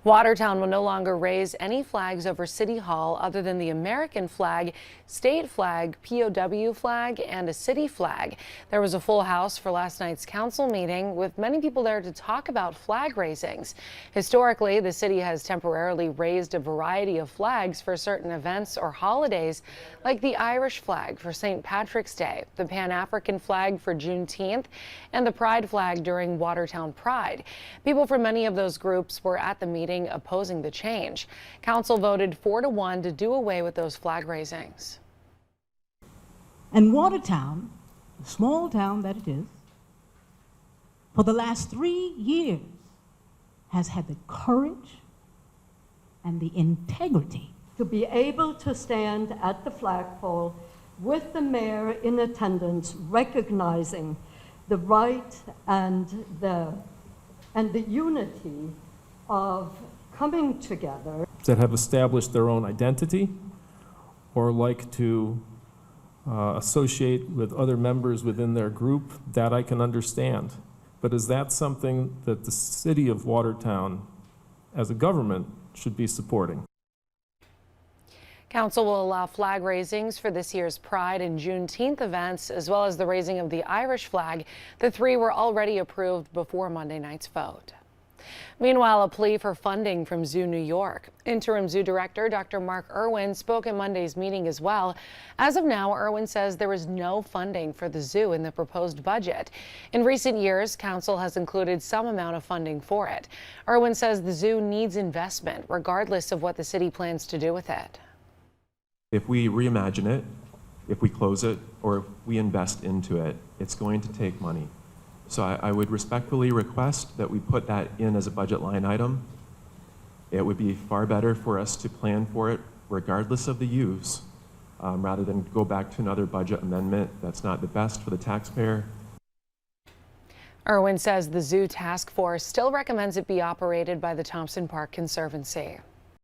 Watertown will no longer raise any flags over City Hall other than the American flag, state flag, POW flag, and a city flag. There was a full house for last night's council meeting with many people there to talk about flag raisings. Historically, the city has temporarily raised a variety of flags for certain events or holidays, like the Irish flag for St. Patrick's Day, the Pan-African flag for Juneteenth, and the Pride flag during Watertown Pride. People from many of those groups were at the meeting opposing the change. Council voted 4-1 to do away with those flag raisings. And Watertown, the small town that it is, for the last 3 years has had the courage and the integrity to be able to stand at the flagpole with the mayor in attendance, recognizing the right and the unity of coming together. That have established their own identity or like to associate with other members within their group, that I can understand. But is that something that the city of Watertown as a government should be supporting? Council will allow flag raisings for this year's Pride and Juneteenth events, as well as the raising of the Irish flag. The three were already approved before Monday night's vote. Meanwhile, a plea for funding from Zoo New York. Interim Zoo Director Dr. Mark Irwin spoke at Monday's meeting as well. As of now, Irwin says there is no funding for the zoo in the proposed budget. In recent years, Council has included some amount of funding for it. Irwin says the zoo needs investment, regardless of what the city plans to do with it. If we reimagine it, if we close it, or if we invest into it, it's going to take money. So I would respectfully request that we put that in as a budget line item. It would be far better for us to plan for it regardless of the use, rather than go back to another budget amendment that's not the best for the taxpayer. Irwin says the zoo task force still recommends it be operated by the Thompson Park Conservancy.